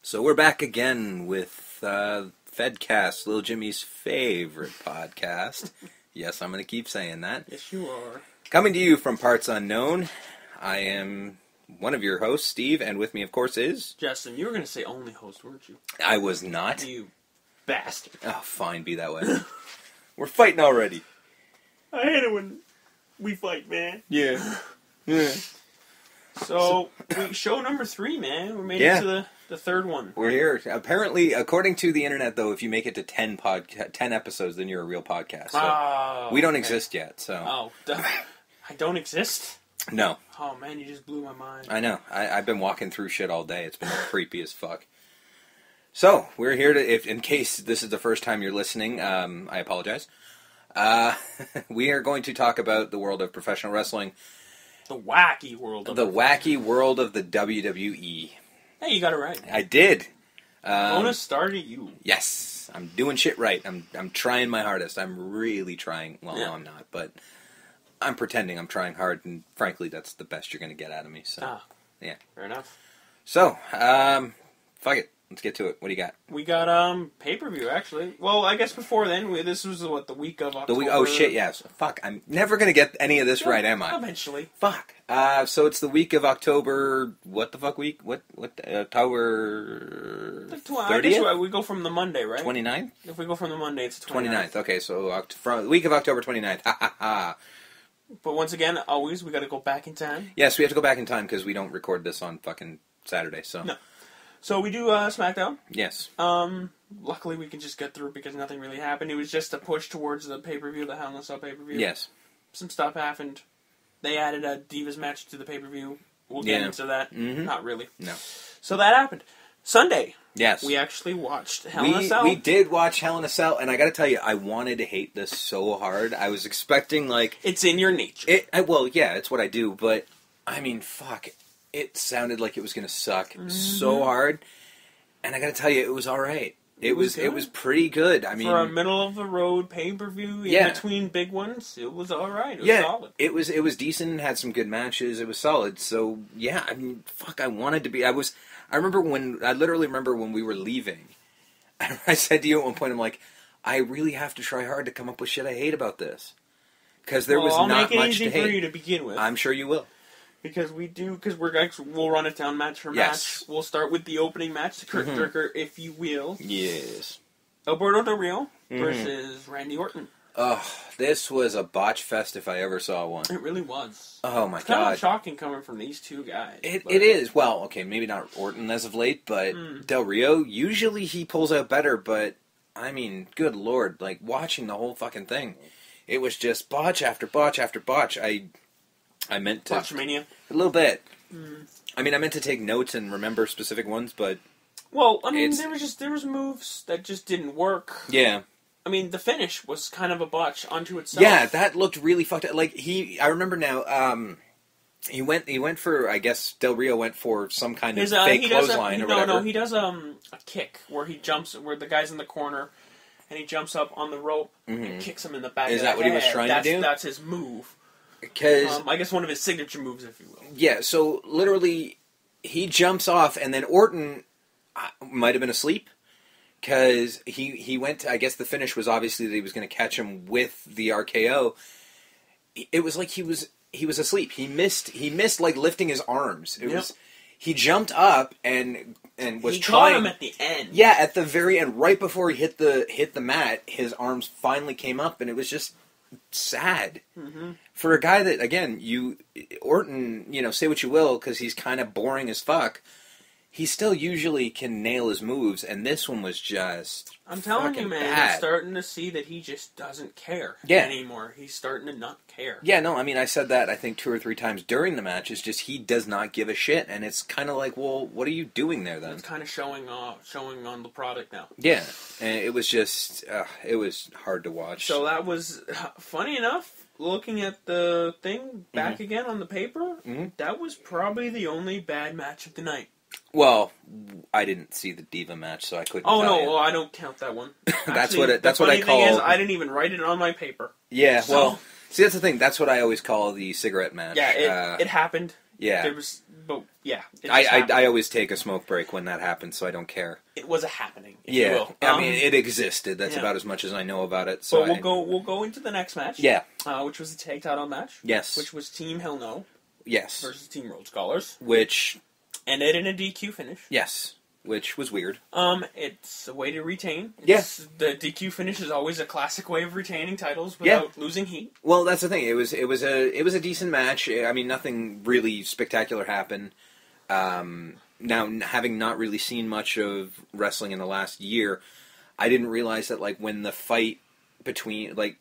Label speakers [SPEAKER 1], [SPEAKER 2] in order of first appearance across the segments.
[SPEAKER 1] So we're back again with Fedcast, Little Jimmy's favorite podcast. Yes, I'm going to keep saying that.
[SPEAKER 2] Yes, you are.
[SPEAKER 1] Coming to you from parts unknown, I am one of your hosts, Steve, and with me, of course, is...
[SPEAKER 2] Justin, you were going to say only host, weren't you?
[SPEAKER 1] I was not.
[SPEAKER 2] You bastard.
[SPEAKER 1] Oh, fine, be that way. We're fighting already.
[SPEAKER 2] I hate it when we fight, man.
[SPEAKER 1] Yeah.
[SPEAKER 2] So, show number 3, man. We made it to the third one.
[SPEAKER 1] We're here. Apparently, according to the internet, though, if you make it to 10 episodes, then you're a real podcast. So we don't exist yet, so...
[SPEAKER 2] Oh, I don't exist?
[SPEAKER 1] No.
[SPEAKER 2] Oh, man, you just blew my mind.
[SPEAKER 1] I know. I've been walking through shit all day. It's been creepy as fuck. So, we're here to... if in case this is the first time you're listening, I apologize. We are going to talk about the world of professional wrestling.
[SPEAKER 2] The wacky world of
[SPEAKER 1] the WWE.
[SPEAKER 2] Hey, you got it right.
[SPEAKER 1] I did.
[SPEAKER 2] Bonus star to you.
[SPEAKER 1] Yes, I'm doing shit right. I'm trying my hardest. I'm really trying. Well, no, I'm not, but I'm pretending I'm trying hard, and frankly, that's the best you're going to get out of me. So, yeah,
[SPEAKER 2] fair enough.
[SPEAKER 1] So, fuck it. Let's get to it. What do you got?
[SPEAKER 2] We got pay-per-view, actually. Well, I guess before then, this was the week of October.
[SPEAKER 1] Oh shit, yes. Fuck, I'm never gonna get any of this right, am I?
[SPEAKER 2] Eventually.
[SPEAKER 1] Fuck. So it's the week of October. What the fuck week? What? October 30th?
[SPEAKER 2] We go from the Monday, right?
[SPEAKER 1] 29th?
[SPEAKER 2] If we go from the Monday, it's the
[SPEAKER 1] 29th. Okay, so from the week of October 29th. Ha ha ha.
[SPEAKER 2] But once again, always we got to go back in time.
[SPEAKER 1] Yes, we have to go back in time because we don't record this on fucking Saturday. So
[SPEAKER 2] no. So we do SmackDown.
[SPEAKER 1] Yes.
[SPEAKER 2] Luckily, we can just get through because nothing really happened. It was just a push towards the pay-per-view, the Hell in a Cell pay-per-view.
[SPEAKER 1] Yes.
[SPEAKER 2] Some stuff happened. They added a Divas match to the pay-per-view. We'll get into that. Mm-hmm. Not really.
[SPEAKER 1] No.
[SPEAKER 2] So that happened. Sunday.
[SPEAKER 1] Yes.
[SPEAKER 2] We actually watched Hell in a Cell.
[SPEAKER 1] We did watch Hell in a Cell, and I gotta tell you, I wanted to hate this so hard. I was expecting, like...
[SPEAKER 2] It's in your nature.
[SPEAKER 1] Well, yeah, it's what I do, but, I mean, fuck. It sounded like it was gonna suck so hard. And I gotta tell you, it was alright. It was pretty good. I mean,
[SPEAKER 2] for a middle of the road pay-per-view in between big ones, it was alright. It was solid.
[SPEAKER 1] It was decent, had some good matches, it was solid. So yeah, I mean, fuck, I wanted to be I literally remember when we were leaving. I said to you at one point, I'm like, I really have to try hard to come up with shit I hate about this. Because there was not much to hate. I'll make it easy for
[SPEAKER 2] you to begin with.
[SPEAKER 1] I'm sure you will.
[SPEAKER 2] Because we'll run it down match for match. We'll start with the opening match, the Kurt Durker, if you will.
[SPEAKER 1] Yes.
[SPEAKER 2] Alberto Del Rio versus Randy Orton.
[SPEAKER 1] Oh, this was a botch fest if I ever saw one.
[SPEAKER 2] It really was.
[SPEAKER 1] Oh my god.
[SPEAKER 2] It's kind of shocking coming from these two guys.
[SPEAKER 1] It is. Well, okay, maybe not Orton as of late, but Del Rio, usually he pulls out better, but, I mean, good lord, like, watching the whole fucking thing, it was just botch after botch after botch. I meant to...
[SPEAKER 2] Botchamania?
[SPEAKER 1] A little bit. I mean, I meant to take notes and remember specific ones, but...
[SPEAKER 2] Well, I mean, there was moves that just didn't work.
[SPEAKER 1] Yeah.
[SPEAKER 2] I mean, the finish was kind of a botch onto itself.
[SPEAKER 1] Yeah, that looked really fucked up. Like, I remember now, he went for, I guess, Del Rio went for some kind of fake clothesline or whatever. No,
[SPEAKER 2] he does a kick where he jumps, where the guy's in the corner, and he jumps up on the rope and kicks him in the back of the head.
[SPEAKER 1] Is that what he was trying to do?
[SPEAKER 2] That's his move.
[SPEAKER 1] Because
[SPEAKER 2] I guess one of his signature moves, if you will.
[SPEAKER 1] Yeah, so literally, he jumps off, and then Orton might have been asleep, because he went to, I guess the finish was obviously that he was going to catch him with the RKO. It was like he was asleep. He missed like lifting his arms. It was he jumped up and was trying.
[SPEAKER 2] Caught him at the end.
[SPEAKER 1] Yeah, at the very end, right before he hit the mat, his arms finally came up, and it was just sad for a guy that, again, Orton, say what you will, because he's kind of boring as fuck. He still usually can nail his moves, and this one was just
[SPEAKER 2] I'm telling you, man,
[SPEAKER 1] bad.
[SPEAKER 2] I'm starting to see that he just doesn't care anymore. He's starting to not care.
[SPEAKER 1] Yeah, no, I mean, I said that, I think, 2 or 3 times during the match. It's just he does not give a shit, and it's kind of like, well, what are you doing there, then?
[SPEAKER 2] It's kind of showing on the product now.
[SPEAKER 1] Yeah, and it was just, it was hard to watch.
[SPEAKER 2] So that was, funny enough, looking at the thing back again on the paper, that was probably the only bad match of the night.
[SPEAKER 1] Well, I didn't see the Diva match, so I couldn't.
[SPEAKER 2] Oh no, well, I don't count that one.
[SPEAKER 1] That's
[SPEAKER 2] what I call.
[SPEAKER 1] The funny thing is,
[SPEAKER 2] I didn't even write it on my paper.
[SPEAKER 1] Yeah, well, see, that's the thing. That's what I always call the cigarette match.
[SPEAKER 2] Yeah, it happened.
[SPEAKER 1] Yeah.
[SPEAKER 2] There was, but yeah.
[SPEAKER 1] I always take a smoke break when that happens, so I don't care.
[SPEAKER 2] It was a happening, if
[SPEAKER 1] Yeah.
[SPEAKER 2] you will.
[SPEAKER 1] I mean, it existed. That's about as much as I know about it. So
[SPEAKER 2] but we'll go into the next match.
[SPEAKER 1] Yeah.
[SPEAKER 2] Which was the tag title match.
[SPEAKER 1] Yes.
[SPEAKER 2] Which was Team Hell No.
[SPEAKER 1] Yes.
[SPEAKER 2] Versus Team Rhodes Scholars.
[SPEAKER 1] Which
[SPEAKER 2] ended in a DQ finish.
[SPEAKER 1] Yes. Which was weird.
[SPEAKER 2] It's a way to retain.
[SPEAKER 1] Yes.
[SPEAKER 2] The DQ finish is always a classic way of retaining titles without losing heat.
[SPEAKER 1] Well, that's the thing. It was a decent match. I mean, nothing really spectacular happened. Now, having not really seen much of wrestling in the last year, I didn't realize that like when the fight between God,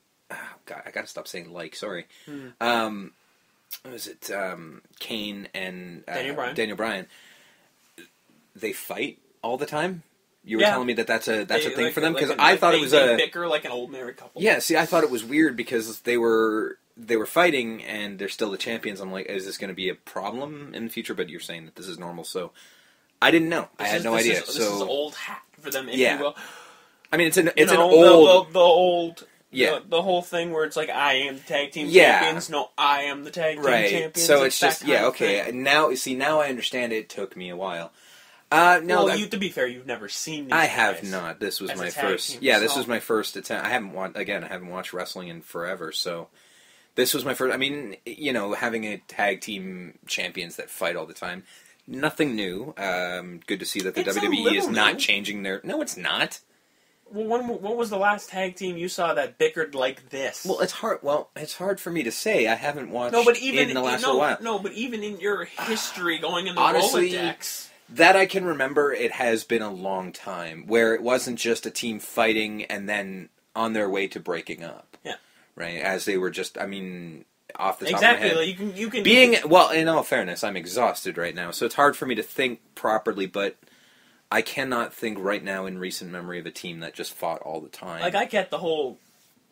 [SPEAKER 1] I gotta stop saying sorry. Was it Kane and Daniel Bryan? They fight all the time. You were telling me that's a thing for them, because I thought it was
[SPEAKER 2] they bicker like an old married couple.
[SPEAKER 1] Yeah, see, I thought it was weird because they were fighting and they're still the champions. I'm like, is this going to be a problem in the future? But you're saying that this is normal, so I didn't know. I had no idea.
[SPEAKER 2] This is old hat for them, if you will.
[SPEAKER 1] I mean, it's an
[SPEAKER 2] old.
[SPEAKER 1] Yeah.
[SPEAKER 2] The whole thing where it's like, I am the tag team champions. No, I am the tag team champions.
[SPEAKER 1] So it's just, okay. Now I understand it. It took me a while.
[SPEAKER 2] To be fair, you've never seen these
[SPEAKER 1] I have not. This was my first.
[SPEAKER 2] Team,
[SPEAKER 1] this was my first attempt. I haven't watched wrestling in forever, so this was my first. I mean, having a tag team champions that fight all the time, nothing new. Good to see that the WWE is not changing their. No, it's not.
[SPEAKER 2] Well, what was the last tag team you saw that bickered like this?
[SPEAKER 1] Well, it's hard. It's hard for me to say. I haven't watched.
[SPEAKER 2] In the last little while. No, but even in your history, going in the Rolodex,
[SPEAKER 1] that I can remember, it has been a long time where it wasn't just a team fighting and then on their way to breaking up.
[SPEAKER 2] Yeah.
[SPEAKER 1] Right, as they were just. I mean, off the top
[SPEAKER 2] exactly.
[SPEAKER 1] of my head.
[SPEAKER 2] Like you can.
[SPEAKER 1] In all fairness, I'm exhausted right now, so it's hard for me to think properly, but I cannot think right now in recent memory of a team that just fought all the time.
[SPEAKER 2] Like, I get the whole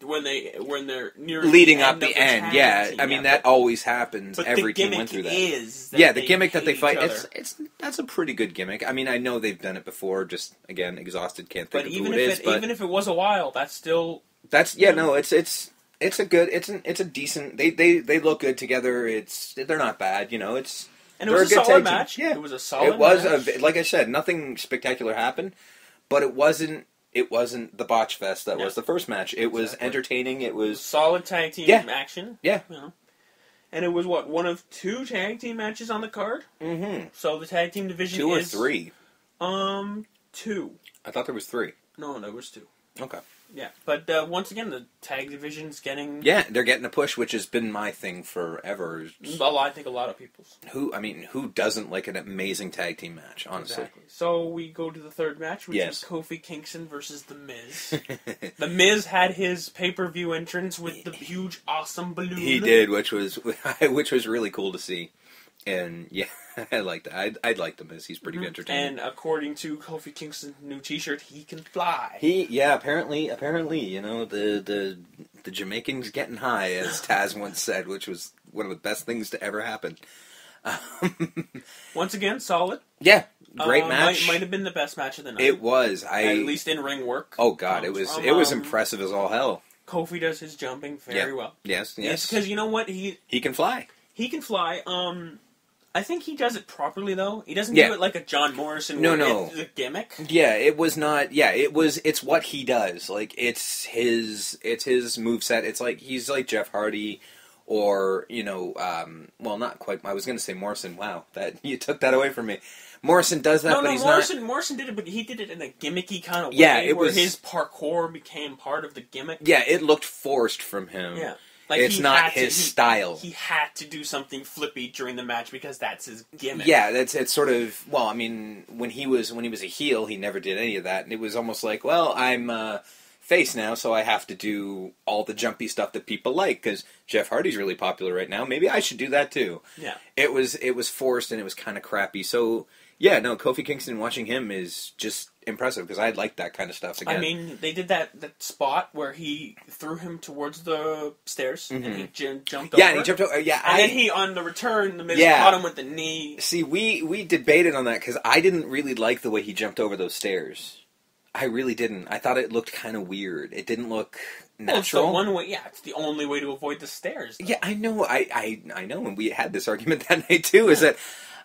[SPEAKER 2] when they're near
[SPEAKER 1] leading
[SPEAKER 2] the
[SPEAKER 1] up the end. Yeah, I mean that always happens.
[SPEAKER 2] But
[SPEAKER 1] every team went through that. The gimmick that they fight. That's a pretty good gimmick. I mean, I know they've done it before. Just again, exhausted, can't think of who it is. But
[SPEAKER 2] even if it was a while, that's still.
[SPEAKER 1] It's a good. It's a decent. They look good together. They're not bad.
[SPEAKER 2] And it was a solid match.
[SPEAKER 1] Yeah.
[SPEAKER 2] It was a solid match.
[SPEAKER 1] Like I said, nothing spectacular happened, but it wasn't the botch fest that was the first match. It was entertaining. It was
[SPEAKER 2] solid tag team action.
[SPEAKER 1] Yeah.
[SPEAKER 2] And it was one of 2 tag team matches on the card?
[SPEAKER 1] Mm-hmm.
[SPEAKER 2] So the tag team division
[SPEAKER 1] 2 or
[SPEAKER 2] is
[SPEAKER 1] 3?
[SPEAKER 2] 2.
[SPEAKER 1] I thought there was 3.
[SPEAKER 2] No, there was 2.
[SPEAKER 1] Okay.
[SPEAKER 2] Yeah, but once again, the tag division's getting...
[SPEAKER 1] Yeah, they're getting a push, which has been my thing forever.
[SPEAKER 2] I think a lot of people's.
[SPEAKER 1] Who doesn't like an amazing tag team match, honestly?
[SPEAKER 2] Exactly. So we go to the third match, which is Kofi Kingston versus The Miz. The Miz had his pay-per-view entrance with the huge, awesome balloon.
[SPEAKER 1] He did, which was really cool to see. And yeah, I like that. I'd like The Miz. He's pretty entertaining.
[SPEAKER 2] And according to Kofi Kingston's new T-shirt, he can fly.
[SPEAKER 1] Apparently, the Jamaicans getting high, as Taz once said, which was one of the best things to ever happen.
[SPEAKER 2] Once again, solid.
[SPEAKER 1] Yeah, great match.
[SPEAKER 2] Might have been the best match of the night.
[SPEAKER 1] It was.
[SPEAKER 2] At least in ring work.
[SPEAKER 1] Oh God, it was impressive as all hell.
[SPEAKER 2] Kofi does his jumping very well.
[SPEAKER 1] Yes.
[SPEAKER 2] Because you know what, he
[SPEAKER 1] can fly.
[SPEAKER 2] He can fly. I think he does it properly, though. He doesn't do it like a John Morrison.
[SPEAKER 1] No.
[SPEAKER 2] It's a gimmick.
[SPEAKER 1] Yeah, it was not. Yeah, it's what he does. Like it's his moveset. It's like he's like Jeff Hardy, or well, not quite. I was going to say Morrison. Wow, that you took that away from me. Morrison does that, but he's
[SPEAKER 2] Morrison,
[SPEAKER 1] not.
[SPEAKER 2] Morrison did it, but he did it in a gimmicky kind of way.
[SPEAKER 1] Yeah, where
[SPEAKER 2] his parkour became part of the gimmick.
[SPEAKER 1] Yeah, it looked forced from him.
[SPEAKER 2] Yeah.
[SPEAKER 1] Like it's not his style.
[SPEAKER 2] He had to do something flippy during the match because that's his gimmick.
[SPEAKER 1] Yeah, it's sort of. Well, I mean, when he was a heel, he never did any of that, and it was almost like, well, I'm face now, so I have to do all the jumpy stuff that people like because Jeff Hardy's really popular right now. Maybe I should do that too.
[SPEAKER 2] Yeah,
[SPEAKER 1] it was forced and it was kind of crappy. So yeah, no, Kofi Kingston, watching him is just impressive because I like that kind of stuff again.
[SPEAKER 2] I mean, they did that spot where he threw him towards the stairs and he jumped over.
[SPEAKER 1] Yeah, and he jumped over. Yeah,
[SPEAKER 2] and then he on the return, the Miz caught him with the knee.
[SPEAKER 1] See, we debated on that because I didn't really like the way he jumped over those stairs. I really didn't. I thought it looked kind of weird. It didn't look. natural.
[SPEAKER 2] It's the one way. Yeah, it's the only way to avoid the stairs. Though.
[SPEAKER 1] Yeah, I know. I know, and we had this argument that night too. Is that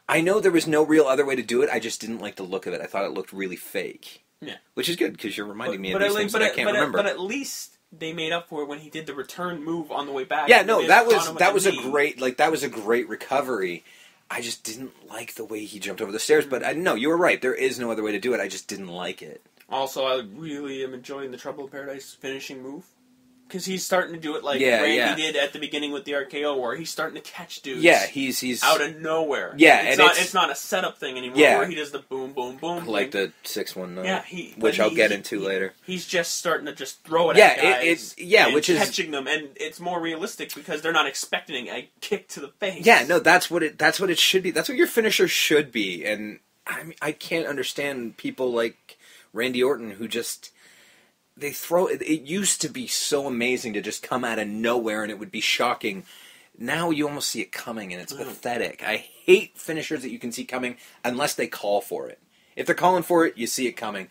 [SPEAKER 1] I know there was no real other way to do it. I just didn't like the look of it. I thought it looked really fake.
[SPEAKER 2] Yeah,
[SPEAKER 1] which is good because you're reminding me of these things that I can't remember.
[SPEAKER 2] But at least they made up for it when he did the return move on the way back.
[SPEAKER 1] Yeah, no, that was a great recovery. I just didn't like the way he jumped over the stairs. But no, you were right. There is no other way to do it. I just didn't like it.
[SPEAKER 2] Also, I really am enjoying the Trouble in Paradise finishing move. Because he's starting to do it like Randy did at the beginning with the RKO, where he's starting to catch dudes.
[SPEAKER 1] Yeah, he's
[SPEAKER 2] out of nowhere.
[SPEAKER 1] Yeah,
[SPEAKER 2] it's not a setup thing anymore. Where he does the boom, boom, boom,
[SPEAKER 1] like the 619.
[SPEAKER 2] Yeah,
[SPEAKER 1] which I'll get into later.
[SPEAKER 2] He's just starting to just throw it at guys.
[SPEAKER 1] Which is
[SPEAKER 2] catching them, and it's more realistic because they're not expecting a kick to the face.
[SPEAKER 1] Yeah, no, that's what it should be. That's what your finisher should be. And I can't understand people like Randy Orton who just. They throw it. It used to be so amazing to just come out of nowhere and it would be shocking. Now you almost see it coming and it's pathetic. I hate finishers that you can see coming unless they call for it. If they're calling for it, you see it coming.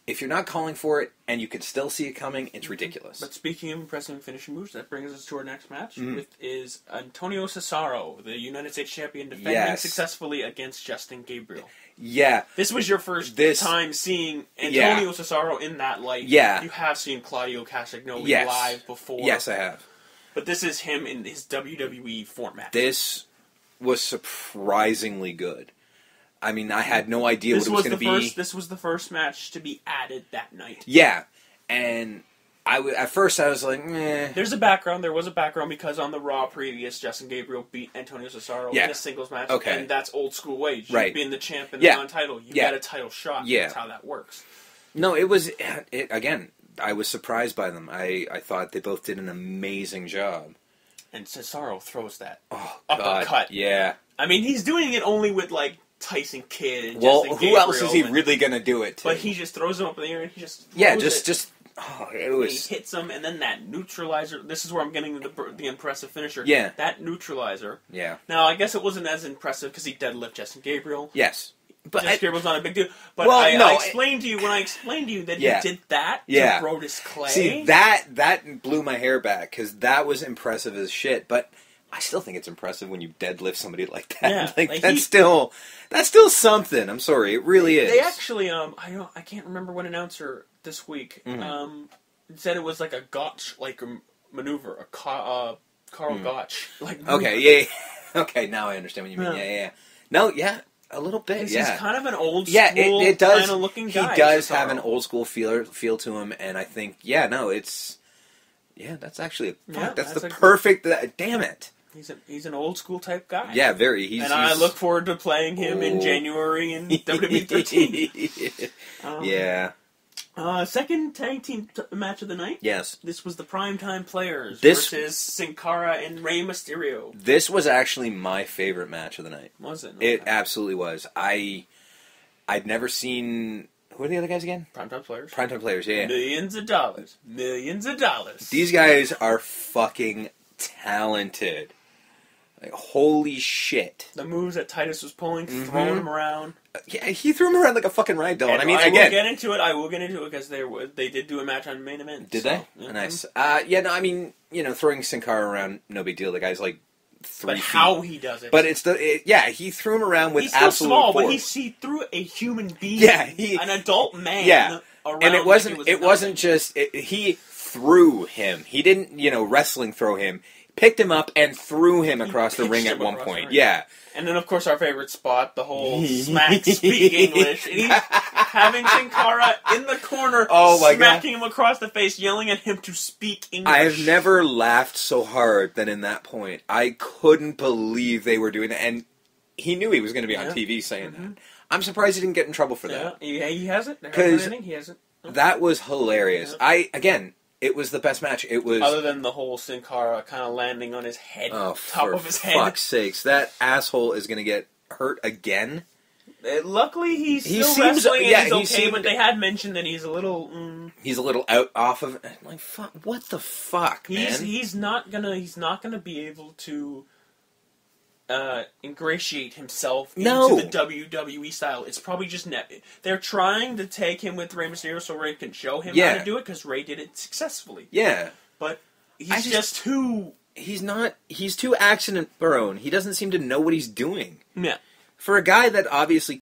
[SPEAKER 1] If you're not calling for it and you can still see it coming, it's ridiculous.
[SPEAKER 2] But speaking of impressive finishing moves, that brings us to our next match, which is Antonio Cesaro, the United States champion, defending successfully against Justin Gabriel.
[SPEAKER 1] Yeah.
[SPEAKER 2] This was your first time seeing Antonio Cesaro in that light.
[SPEAKER 1] Yeah.
[SPEAKER 2] You have seen Claudio Castagnoli live before.
[SPEAKER 1] Yes, I have.
[SPEAKER 2] But this is him in his WWE format.
[SPEAKER 1] This was surprisingly good. I mean, I had no idea what it was going to be.
[SPEAKER 2] This was the first match to be added that night.
[SPEAKER 1] Yeah. And at first I was like, eh.
[SPEAKER 2] There was a background because on the Raw previous, Justin Gabriel beat Antonio Cesaro in a singles match.
[SPEAKER 1] Okay.
[SPEAKER 2] And that's old school way.
[SPEAKER 1] Right.
[SPEAKER 2] Being the champ and the non-title, you get a title shot.
[SPEAKER 1] Yeah.
[SPEAKER 2] That's how that works.
[SPEAKER 1] No, again, I was surprised by them. I thought they both did an amazing job.
[SPEAKER 2] And Cesaro throws that
[SPEAKER 1] uppercut. Yeah.
[SPEAKER 2] I mean, he's doing it only with, like, Tyson Kidd and
[SPEAKER 1] Justin
[SPEAKER 2] Gabriel.
[SPEAKER 1] Who else is he really going to do it to?
[SPEAKER 2] But he just throws him up in the air and he just throws
[SPEAKER 1] it was...
[SPEAKER 2] He hits him, and then that neutralizer... This is where I'm getting the impressive finisher.
[SPEAKER 1] Yeah.
[SPEAKER 2] That neutralizer.
[SPEAKER 1] Yeah.
[SPEAKER 2] Now, I guess it wasn't as impressive because he deadlifted Justin Gabriel.
[SPEAKER 1] Yes.
[SPEAKER 2] But Justin Gabriel's not a big deal. But I explained to you that he did that to Brodus Clay.
[SPEAKER 1] See, that blew my hair back, because that was impressive as shit, but... I still think it's impressive when you deadlift somebody like that.
[SPEAKER 2] Yeah,
[SPEAKER 1] that's still something. I'm sorry, it really is.
[SPEAKER 2] They actually, I can't remember what announcer this week said it was like a Gotch maneuver, a Carl Gotch like.
[SPEAKER 1] Okay, okay. Now I understand what you mean. Yeah. No, yeah, a little bit. Yeah,
[SPEAKER 2] he's kind of an old school
[SPEAKER 1] it does.
[SPEAKER 2] kind of looking guy.
[SPEAKER 1] He does have an old school feel to him, and I think it's. Yeah, that's actually that's the perfect. Damn it.
[SPEAKER 2] He's an old school type guy.
[SPEAKER 1] Yeah, very.
[SPEAKER 2] I look forward to playing him in January in WWE 13. Second tag team match of the night.
[SPEAKER 1] Yes.
[SPEAKER 2] This was the Primetime Players versus Sin Cara and Rey Mysterio.
[SPEAKER 1] This was actually my favorite match of the night.
[SPEAKER 2] Was it?
[SPEAKER 1] It absolutely was. I'd never seen... Who are the other guys again?
[SPEAKER 2] Primetime Players.
[SPEAKER 1] Primetime Players, yeah.
[SPEAKER 2] Millions of dollars.
[SPEAKER 1] These guys are fucking talented. Like, holy shit.
[SPEAKER 2] The moves that Titus was pulling, throwing him around.
[SPEAKER 1] Yeah, he threw him around like a fucking ragdoll.
[SPEAKER 2] I will get into it because they did do a match on Main Event.
[SPEAKER 1] Did they? Mm-hmm. Nice. Throwing Sin Cara around, no big deal. The guy's like 3 feet.
[SPEAKER 2] But how he does it.
[SPEAKER 1] But he threw him around with absolute
[SPEAKER 2] He's so small,
[SPEAKER 1] force.
[SPEAKER 2] but he threw a human being.
[SPEAKER 1] Yeah,
[SPEAKER 2] an adult man.
[SPEAKER 1] Yeah.
[SPEAKER 2] Around
[SPEAKER 1] and it wasn't just, he threw him. He didn't, wrestling throw him. Picked him up and threw him across the ring at one point. Yeah.
[SPEAKER 2] And then, of course, our favorite spot, the whole smack speak English. And he's having Sin Cara in the corner, smacking him across the face, yelling at him to speak English.
[SPEAKER 1] I've never laughed so hard than in that point. I couldn't believe they were doing that. And he knew he was going to be on TV saying that. I'm surprised he didn't get in trouble for that.
[SPEAKER 2] Yeah, he hasn't. Because he hasn't.
[SPEAKER 1] That was hilarious. It was the best match. It was
[SPEAKER 2] other than the whole Sin Cara kind of landing on his head, top of his head.
[SPEAKER 1] For fuck's sakes, that asshole is going to get hurt again.
[SPEAKER 2] Luckily, he's still wrestling and he's okay. But they had mentioned that he's a little.
[SPEAKER 1] He's a little out of. Like fuck, what the fuck, man?
[SPEAKER 2] He's not gonna be able to ingratiate himself into the WWE style. It's probably just they're trying to take him with Rey Mysterio so Rey can show him how to do it because Rey did it successfully.
[SPEAKER 1] Yeah.
[SPEAKER 2] but he's just too...
[SPEAKER 1] He's too accident-prone. He doesn't seem to know what he's doing.
[SPEAKER 2] Yeah.
[SPEAKER 1] For a guy that obviously